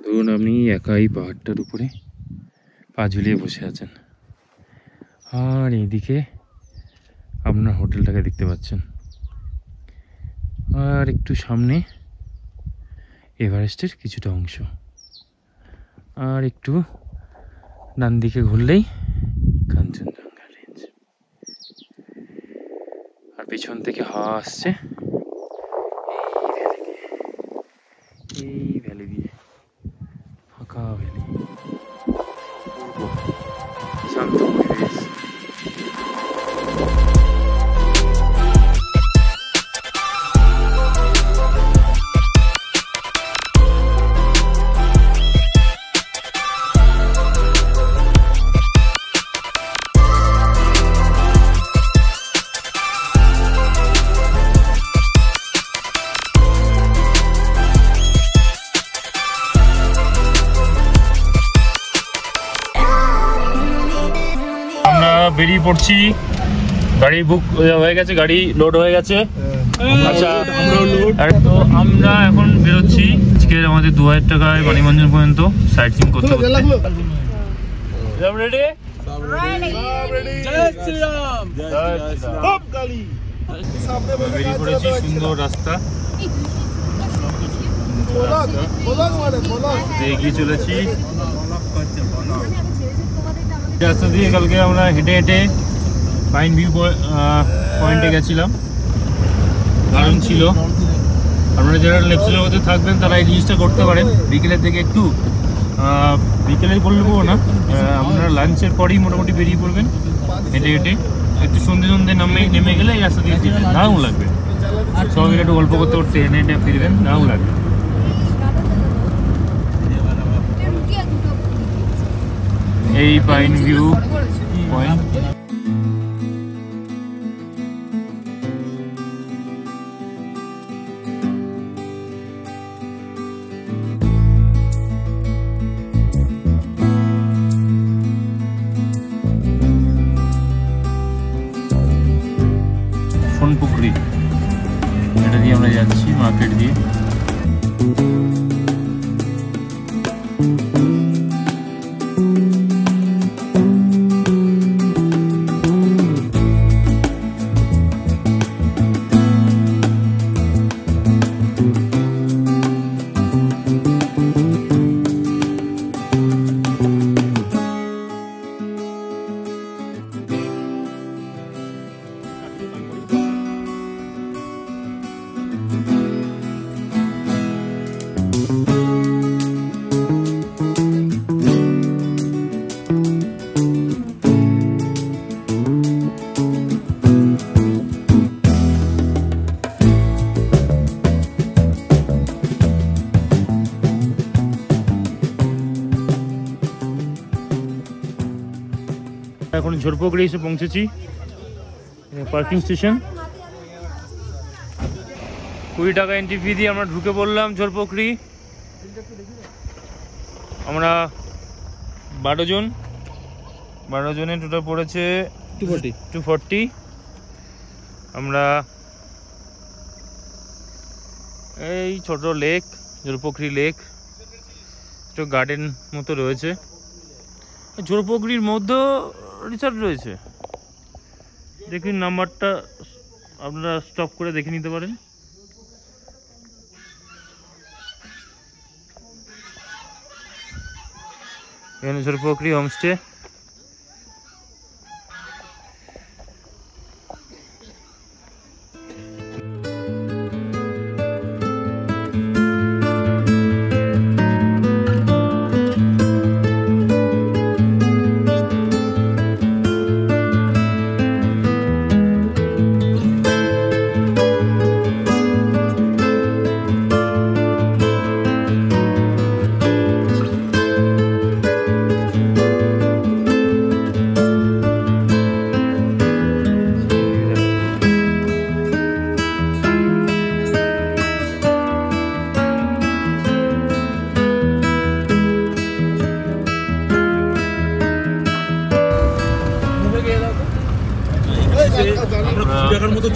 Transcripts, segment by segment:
ধরুন আপনি একাই পাহাড়টার উপরে পা ঝুলিয়ে বসে আছেন, আর এইদিকে আপনার হোটেলটাকে দেখতে পাচ্ছেন, আর একটু সামনে এভারেস্টের কিছুটা অংশ, আর একটু ডান দিকে ঘুরলেই কাঞ্চনজঙ্ঘা রেঞ্জ, আর পেছন থেকে হাওয়া আসছে এই ভ্যালি দিয়ে, ফাঁকা ভ্যালি, শান্ত পরিবেশ। বেরিয়ে পড়ছি, গাড়ি বুক হয়ে গেছে, গাড়ি লোড হয়ে গেছে। আচ্ছা, তো আমরা এখন বেরোচ্ছি। আজকে আমাদের 2000 টাকায় বাণীমঞ্জন পর্যন্ত সাইট সিইং করতে করতে। সব রেডি? বেরিয়ে পড়েছি, সুন্দর রাস্তা এগিয়ে চলেছি। রাস্তা দিয়ে কালকে আমরা হেঁটে হেঁটে পাইন ভিউ পয়েন্টে গেছিলাম, দারুণ ছিল। আপনারা যারা লেপসেলের মধ্যে থাকবেন তারা এই জিনিসটা করতে পারেন। বিকেলের দিকে একটু, বিকেলে বলবো না, আপনারা লাঞ্চের পরেই মোটামুটি বেরিয়ে পড়বেন হেঁটে হেঁটে, একটু সন্ধে সন্ধে নেমে গেলে এই রাস্তা দিয়ে দারুণ লাগবে। সবাই একটু গল্প করতে করতে হেঁটে হেঁটে ফিরবেন, দারুণ লাগবে। এই পাইন ভিউ পয়েন্ট। সোনপুকুরি, এটা দিয়ে আমরা যাচ্ছি মার্কেট দিয়ে। এখন ঝোরপোখরি এসে পৌঁছেছি, পার্কিং স্টেশন। 20 টাকা এন্ট্রি ফি দিয়ে আমরা ঢুকে পড়লাম ঝোরপোখরি। আমরা 12 জনের টোটাল পড়েছে 240। আমরা এই ছোট লেক, ঝোরপোখরি লেক, একটু গার্ডেন মতো রয়েছে। ঝোরপোখরির মধ্যে রিসর্ট রয়েছে, দেখুন নাম্বারটা আপনারা স্টপ করে দেখে নিতে পারেন। এখানে ঝোরপোখরি হোমস্টে।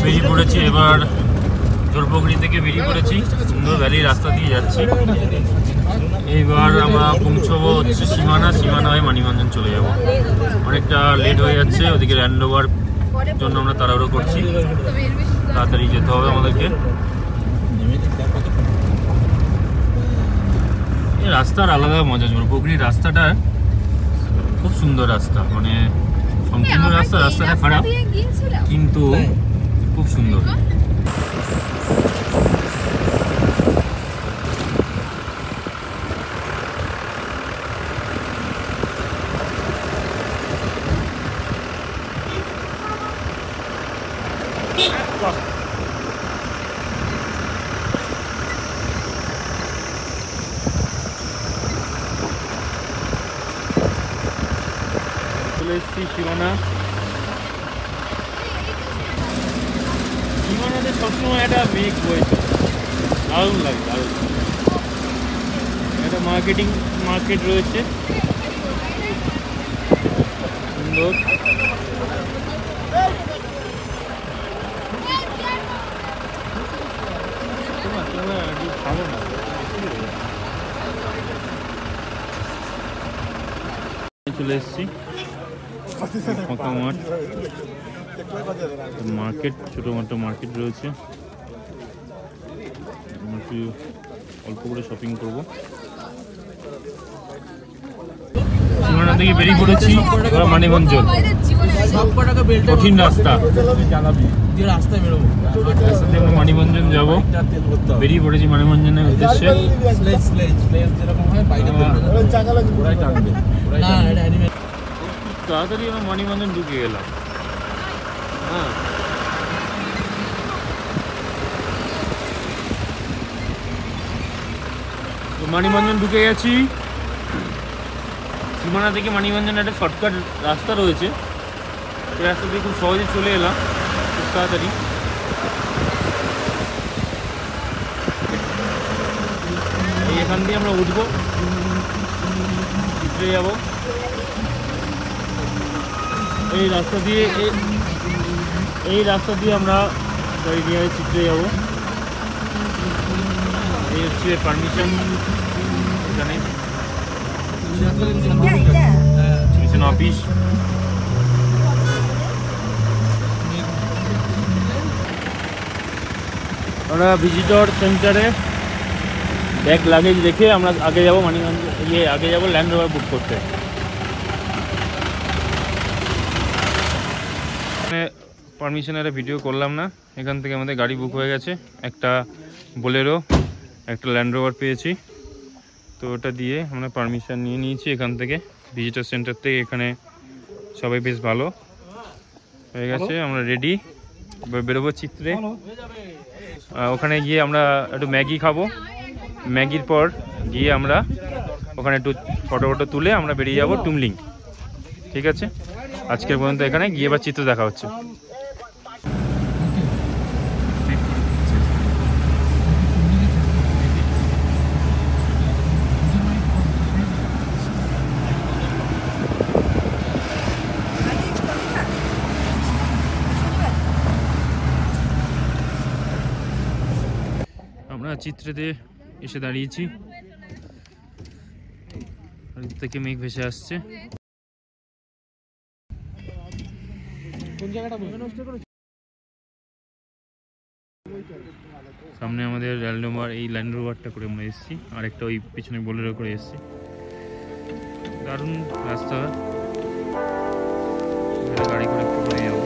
বেরিয়ে পড়েছি এবার ঝোরপোখরি থেকে বেরিয়ে পড়েছি, সুন্দর ভ্যালি রাস্তা দিয়ে যাচ্ছি। এইবার পৌঁছবো হচ্ছে সীমানা হয়ে মানিকগঞ্জ চলে যাব। অনেকটা লেট হয়ে যাচ্ছে, ওদিকে ল্যান্ড ওভার জন্য আমরা তাড়াহুড়ো করছি, তাড়াতাড়ি যেতে হবে আমাদেরকে। এই রাস্তার আলাদা মজা ছিল, পুকুরির রাস্তাটা খুব সুন্দর রাস্তা, মানে সম্পূর্ণ রাস্তাটা খারাপ কিন্তু খুব সুন্দর। চলে এসেছি সীমানাতে সবসময় একটা মেঘ বইছে, দারুণ লাগে, দারুণ। একটা মার্কেট রয়েছে সুন্দর। চলে এসেছি ফাঁকা মাঠ, মার্কেট, ছোটোখাটো মার্কেট রয়েছে। একটু অল্প করে শপিং করবো। সীমানা থেকে বেরিয়ে পড়েছি মানিকগঞ্জ, কঠিন রাস্তা, মানিকগঞ্জ যাবো। বেরিয়ে পড়েছি মানিকগঞ্জের উদ্দেশ্যে। তাড়াতাড়ি আমরা মানিকগঞ্জ ঢুকে গেলাম। হ্যাঁ, মানিকগঞ্জ ঢুকে গেছি। সীমানা থেকে মানিকগঞ্জের একটা শর্টকাট রাস্তা রয়েছে, এই রাস্তা দিয়ে খুব সহজে চলে এলাম, খুব তাড়াতাড়ি। এখান দিয়ে আমরা উঠবো, উঠে যাবো এই রাস্তা দিয়ে আমরা গাড়ি নিয়ে চিত্রে যাবো। এই হচ্ছে পারমিশন, এখানে অফিস। আমরা ভিজিটর সেন্টারে ব্যাগ লাগেজ রেখে আমরা আগে যাবো মানিকগঞ্জ, আগে যাবো ল্যান্ড রোভার বুক করতে। পারমিশনের ভিডিও করলাম না, এখান থেকে আমাদের গাড়ি বুক হয়ে গেছে, একটা বোলেরো, একটা ল্যান্ড রোভার পেয়েছি, তো ওটা দিয়ে আমরা পারমিশন নিয়ে নিয়েছি এখান থেকে ভিজিটর সেন্টার থেকে। এখানে সবাই বেশ ভালো হয়ে গেছে, আমরা রেডি, বেরোবো চিত্রে। ওখানে গিয়ে আমরা একটু ম্যাগি খাবো, ম্যাগির পর গিয়ে আমরা ওখানে একটু ফটো তুলে আমরা বেরিয়ে যাবো টুমলিং। ঠিক আছে, আজকের পর্যন্ত এখানে গিয়ে এবার চিত্র দেখা হচ্ছে। আমরা চিত্রেতে এসে দাঁড়িয়েছি, থেকে মেঘ ভেসে আসছে। সামনে আমাদের ল্যান্ড রোভার, এই ল্যান্ড রোভারটা করে আমরা এসেছি, আর একটা ওই পিছনে বোলেরো করে এসেছি। দারুণ রাস্তা, গাড়ি করে একটু করে যাবো।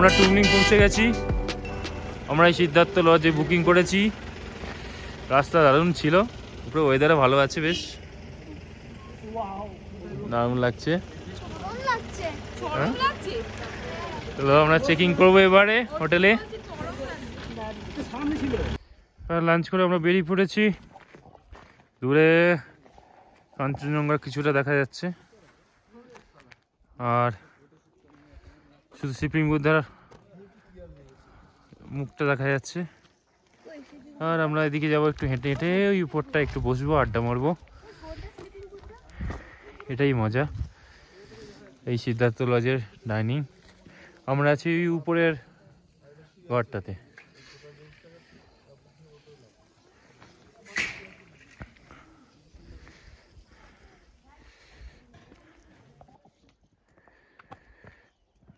আমরা টুমলিং পৌঁছে গেছি। আমরা এই সিদ্ধার্থ লজে বুকিং করেছি। রাস্তা দারুণ ছিল, উপরে ওয়েদারও ভালো আছে, বেশ দারুণ লাগছে। চলো আমরা চেকিং করবো এবারে হোটেলে। লাঞ্চ করে আমরা বেরিয়ে পড়েছি। দূরে কাঞ্চনজঙ্ঘা কিছুটা দেখা যাচ্ছে, আর শুধু সুপ্রিম বুদ্ধার মুখটা দেখা যাচ্ছে। আর আমরা এদিকে যাবো একটু হেঁটে হেঁটে, ওই উপরটা একটু বসবো, আড্ডা মারবো, এটাই মজা। এই সিদ্ধার্থ লজের ডাইনিং, আমরা আছি ওই উপরের ঘরটাতে।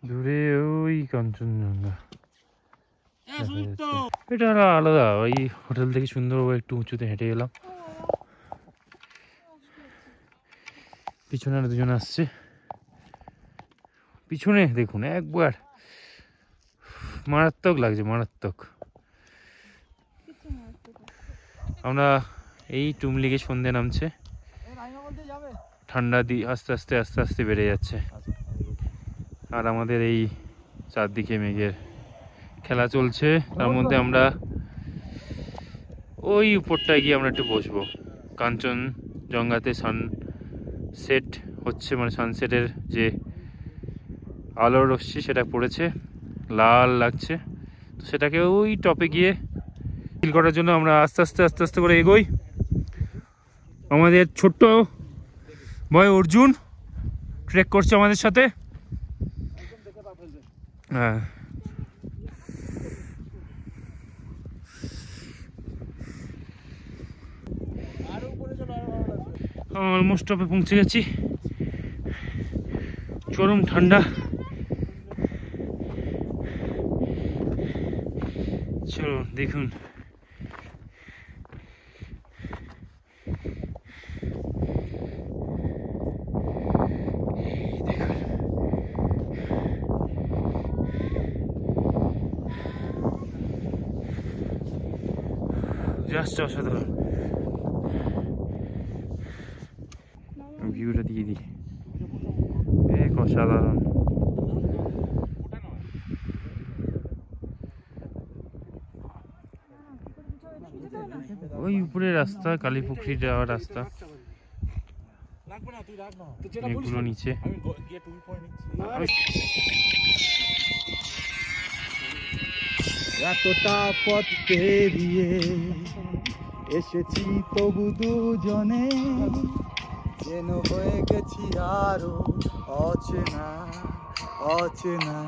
দূরে ওই কাঞ্চনজঙ্ঘা, এটা আলাদা। ওই হোটেল থেকে সুন্দরভাবে একটু উঁচুতে হেঁটে গেলাম। পিছনে দুজন আসছে, পিছনে দেখুন একবার মারাত্মক লাগছে, মারাত্মক। আমরা এই টুমলিগে সন্ধে নামছে, ঠান্ডা আস্তে আস্তে আস্তে আস্তে বেড়ে যাচ্ছে, আর আমাদের এই চারদিকে মেঘের খেলা চলছে। তার মধ্যে আমরা ওই উপরটায় গিয়ে আমরা একটু বসবো। কাঞ্চনজঙ্ঘাতে সানসেট হচ্ছে, মানে সানসেটের যে আলোর রশ্মি সেটা পড়েছে, লাল লাগছে। তো সেটাকে ওই টপে গিয়ে ফিল করার জন্য আমরা আস্তে আস্তে আস্তে আস্তে করে এগোই। আমাদের ছোট্ট বয় অর্জুন ট্রেক করছে আমাদের সাথে। হ্যাঁ, অলমোস্ট টপে পৌঁছে গেছি। চরম ঠান্ডা, চলো দেখুন। জাস্ট অসাধারণ ভিউটা দিয়ে দিই, এক অসাধারণ। ওই উপরে রাস্তা, কালীপুকুরি যাওয়ার রাস্তা, এগুলো নিচে। এতটা পথ পেরিয়ে এসেছি তবু দুজনে, যেন হয়ে গেছি আরো অচেনা অচেনা।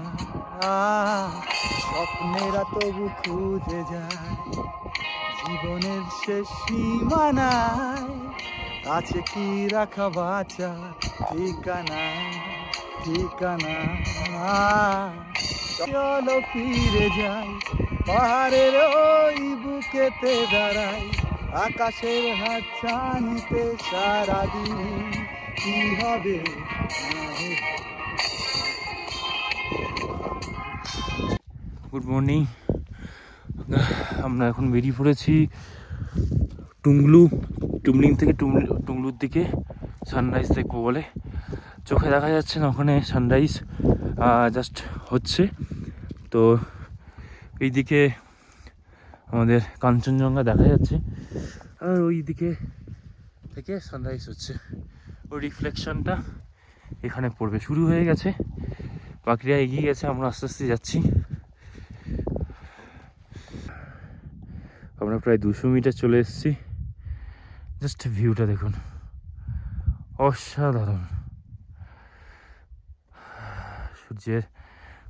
স্বপ্নেরা তবু খুঁজে যায় জীবনের শেষ সীমানায়, আছে কি রাখা বাঁচা ঠিকানা ঠিকানা। চলো ফিরে যাই পাহাড়ের ওই বুকেতে দাঁড়াই, আকাশের হাত ছানিতে সারাদিন কি হবে। গুড মর্নিং, আমরা এখন বেরিয়ে পড়েছি টুমলিং থেকে টুংলুর দিকে সানরাইজ দেখবো বলে। চোখে দেখা যাচ্ছে না, ওখানে সানরাইজ জাস্ট হচ্ছে। তো এইদিকে আমাদের কাঞ্চনজঙ্ঘা দেখা যাচ্ছে, আর ওই দিকে থেকে সানরাইজ হচ্ছে। ওই রিফ্লেকশনটা এখানে পড়বে, শুরু হয়ে গেছে, বাকিরা এগিয়ে গেছে, আমরা আস্তে আস্তে যাচ্ছি। আমরা প্রায় 200 মিটার চলে এসেছি। জাস্ট ভিউটা দেখুন, অসাধারণ।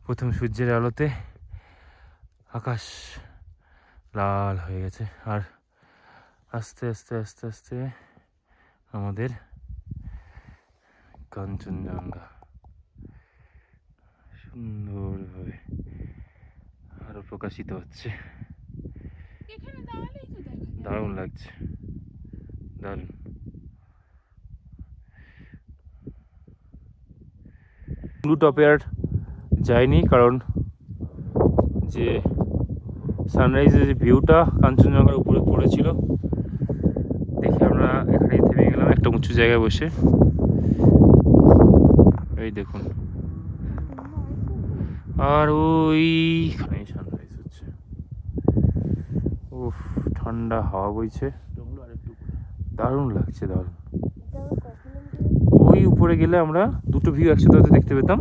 প্রথম সূর্যের আলোতে আকাশ লাল হয়ে গেছে, আর আস্তে আস্তে আস্তে আস্তে আমাদের কাঞ্চনজঙ্ঘা সুন্দরভাবে আরো প্রকাশিত হচ্ছে। দারুণ লাগছে, দারুণ। ব্লু টপে আর যাইনি, কারণ যে সানরাইজের যে ভিউটা কাঞ্চনজঙ্ঘার উপরে পড়েছিল, দেখে আমরা এখানেই থেমে গেলাম একটা উঁচু জায়গায় বসে। এই দেখুন, আর ওইখানেই সানরাইজ হচ্ছে। উফ, ঠান্ডা হাওয়া বইছে, দারুণ লাগছে, দারুণ। ওই উপরে গেলে আমরা দুটো ভিউ একসাথে দেখতে পেতাম,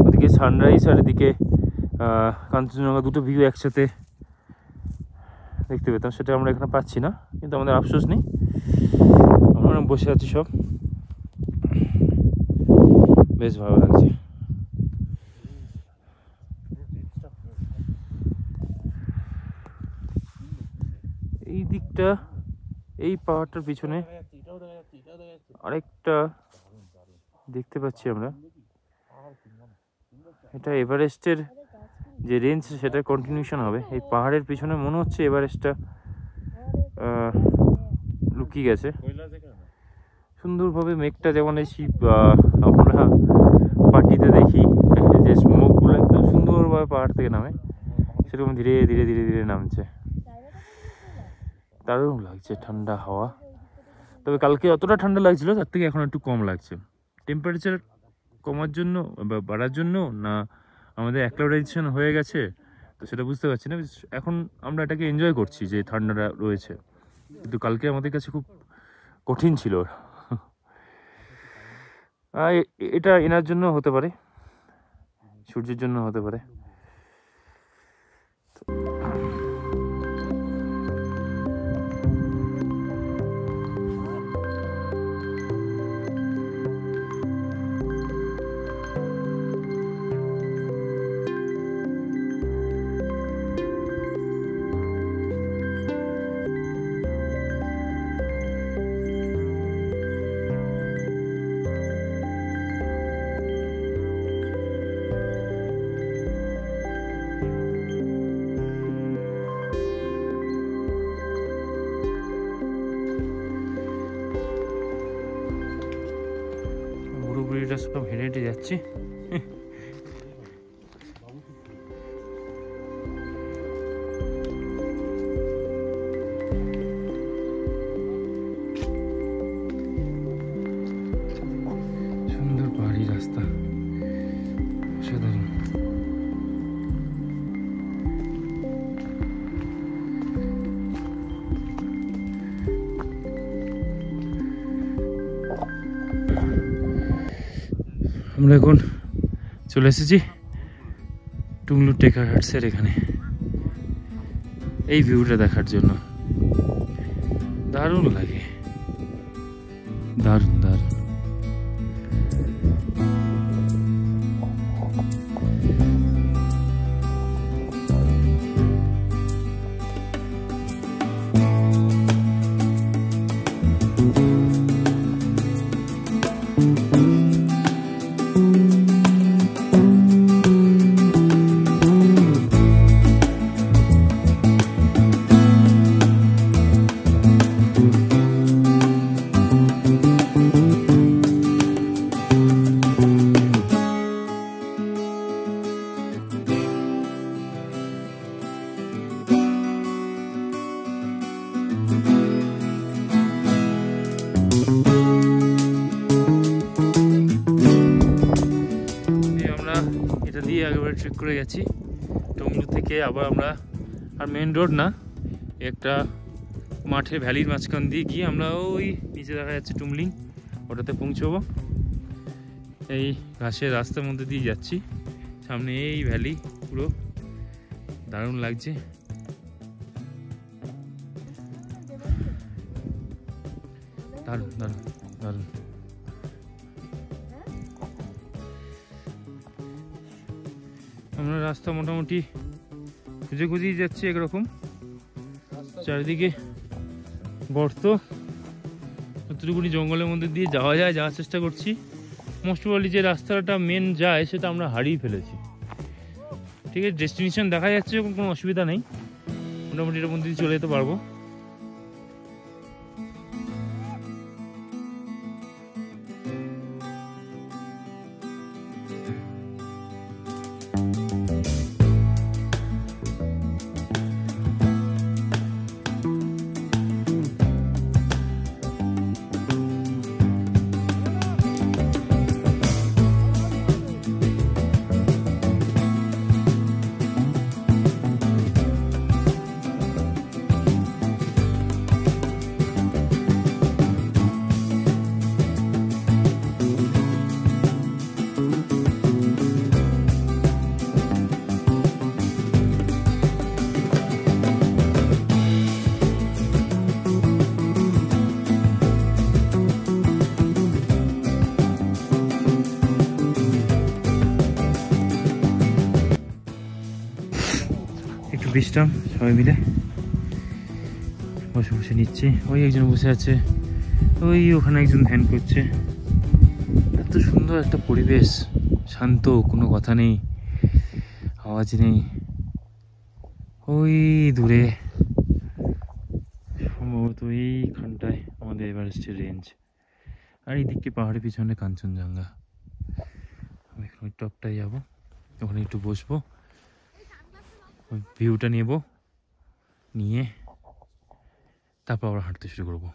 ওদিকে সানরাইজ আর এদিকে কাঞ্চনজঙ্ঘা, দুটো ভিউ একসাথে দেখতে পেতাম। সেটা আমরা এখানে পাচ্ছি না, কিন্তু আমাদের আফসোস নেই, আমরা বসে আছি সব, বেশ ভালো লাগছে। এই দিকটা, এই পাহাড়টার পিছনে আরেকটা দেখতে পাচ্ছি আমরা, এটা এভারেস্টের যে রেঞ্জ সেটা কন্টিনিউশন হবে। এই পাহাড়ের পিছনে মনে হচ্ছে এভারেস্টটা লুকিয়ে গেছে সুন্দরভাবে। মেঘটা যেমন এই আমরা পার্টিতে দেখি যে স্মোকগুলো একদম সুন্দরভাবে পাহাড় থেকে নামে, সেরকম ধীরে ধীরে ধীরে ধীরে নামছে, দারুণ লাগছে, ঠান্ডা হাওয়া। তবে কালকে অতটা ঠান্ডা লাগছিল, তার থেকে এখন একটু কম লাগছে। টেম্পারেচার কমার জন্য বা বাড়ার জন্য না আমাদের অ্যাক্লিমেটাইজেশন হয়ে গেছে, তো সেটা বুঝতে পারছি না। এখন আমরা এটাকে এনজয় করছি যে ঠান্ডাটা রয়েছে, কিন্তু কালকে আমাদের কাছে খুব কঠিন ছিল। এটা এনার জন্য হতে পারে, সূর্যের জন্য হতে পারে। বুড়িটা সব হেঁটে হেঁটে যাচ্ছি। সুন্দর পাহাড়ি রাস্তা, সাধারণ। আমরা এখন চলে এসেছি টুংলু টেকার হাটসের এখানে, এই ভিউটা দেখার জন্য। দারুণ লাগে, দারুণ দারুণ। ট্রেক করে গেছি টুংলু থেকে। আবার আমরা আর মেন রোড না, একটা মাঠে ভ্যালির মাঝখান দিয়ে গিয়ে আমরা ওই নিচে দেখা যাচ্ছে টুমলিং, ওটাতে পৌঁছবো। এই ঘাসের রাস্তার মধ্যে দিয়ে যাচ্ছি, সামনে এই ভ্যালি, পুরো দারুণ লাগছে। দারুণ দারুণ দারুণ। আমরা রাস্তা মোটামুটি খুঁজে খুঁজেই যাচ্ছি, একরকম চারিদিকে গর্ত, যতটুকুনি জঙ্গলের মধ্যে দিয়ে যাওয়া যায় যাওয়ার চেষ্টা করছি। মোস্ট প্রবাবলি যে রাস্তাটা মেন যায় সেটা আমরা হারিয়ে ফেলেছি। ঠিক আছে, ডেস্টিনেশন দেখা যাচ্ছে, কোনো অসুবিধা নেই, মোটামুটি এটার মধ্যে দিয়ে চলে যেতে পারবো। বিশ্রাম সবাই মিলে বসে বসে নিচ্ছি। ওই একজন বসে আছে, ওই ওখানে একজন ধ্যান করছে। এত সুন্দর একটা পরিবেশ, শান্ত, কোনো কথা নেই, আওয়াজ নেই। ওই দূরে সম্ভবত এইখানটায় আমাদের এভারেস্টের রেঞ্জ, আর এই দিকটি পাহাড়ের পিছনে কাঞ্চনজঙ্ঘা। আমি এখন ওই টপটায় যাবো, ওখানে একটু বসবো, ওই ভিউটা নেব, নিয়ে তারপর আবার হাঁটতে শুরু করবো।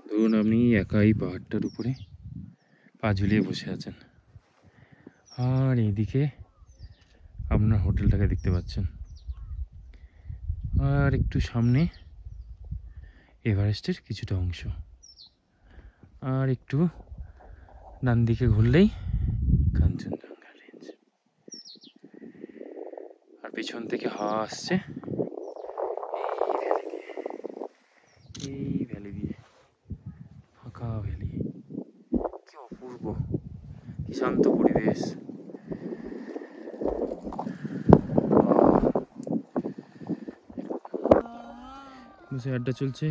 ধরুন আপনি একাই পাহাড়টার উপরে পা ঝুলিয়ে বসে আছেন, আর এইদিকে আপনার হোটেলটাকে দেখতে পাচ্ছেন, আর একটু সামনে এভারেস্টের কিছুটা অংশ, আর একটু ডান দিকে ঘুরলেই কাঞ্চনজঙ্ঘা রেঞ্জ। আর পিছন থেকে হাওয়া আসছে এই ভ্যালি দিয়ে, ফাঁকা ভ্যালি, কি অপূর্ব, কি শান্ত পরিবেশ। বসে আড্ডা চলছে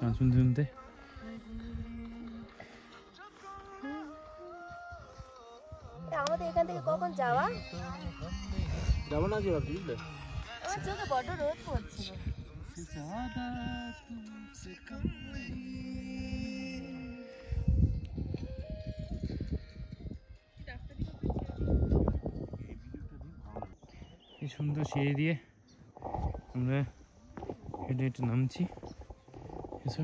গান শুনতে শুনতে। আমাদের এখান থেকে কখন যাওয়া? যাবো না যে ভাবছি, বুঝলে? আমার চোখে বড্ড রোদ পড়ছিল। এই সুন্দর সিঁড়ি দিয়ে আমরা হেঁটে হেঁটে নামছি। এসো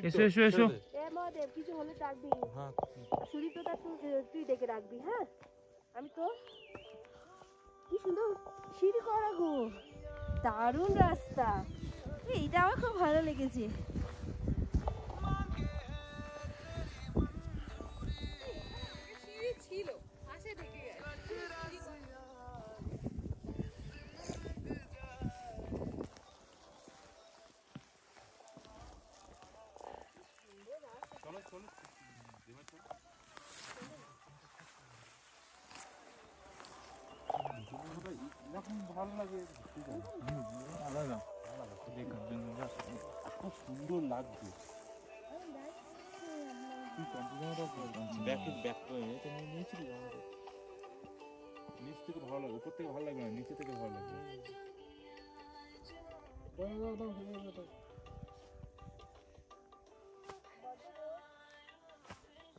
এসো এসো এসো। মহাদেব, কিছু হলে ডাকবি। সুদীপ্তটা তুই ডেকে রাখবি, হ্যাঁ? আমি তো কি সুন্দর সিঁড়ি করা গো, দারুণ রাস্তা। এইটা আমার খুব ভালো লেগেছে। ভালো লাগে, আলাদা খুব সুন্দর লাগছে। নিচ থেকে ভালো লাগবে, উপর থেকে ভালো লাগবে না, নিচে থেকে ভালো লাগবে।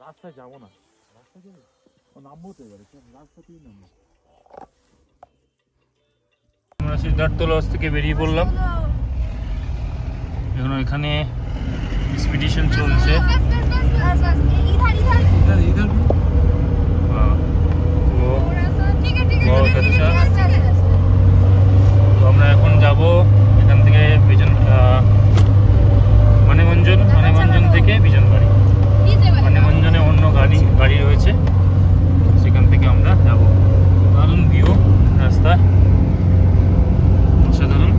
রাস্তায় যাবো না, রাস্তায় যাবো নামবো তো, এবারে রাস্তাতেই নামবো। আমরা সিদ্ধার্থ লজ থেকে বেরিয়ে পড়লাম, এখন এখানে এক্সপিডিশন চলছে। তো আমরা এখন যাব এখান থেকে মানেগঞ্জন থেকে বিজনবাড়ি। মানেগঞ্জনে অন্য গাড়ি রয়েছে, সেখান থেকে আমরা যাব। দারুণ ভিউ, রাস্তা অসাধারণ।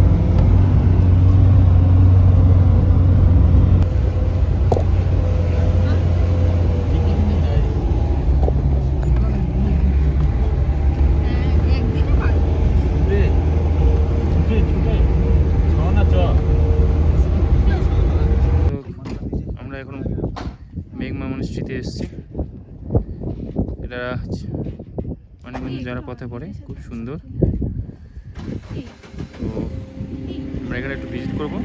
আমরা এখন মেঘমা মনস্ট্রিতে এসেছি। এটা মানেগঞ্জ যারা পথে পড়ে, খুব সুন্দর। তো আমরা এখানে একটু ভিজিট করবো।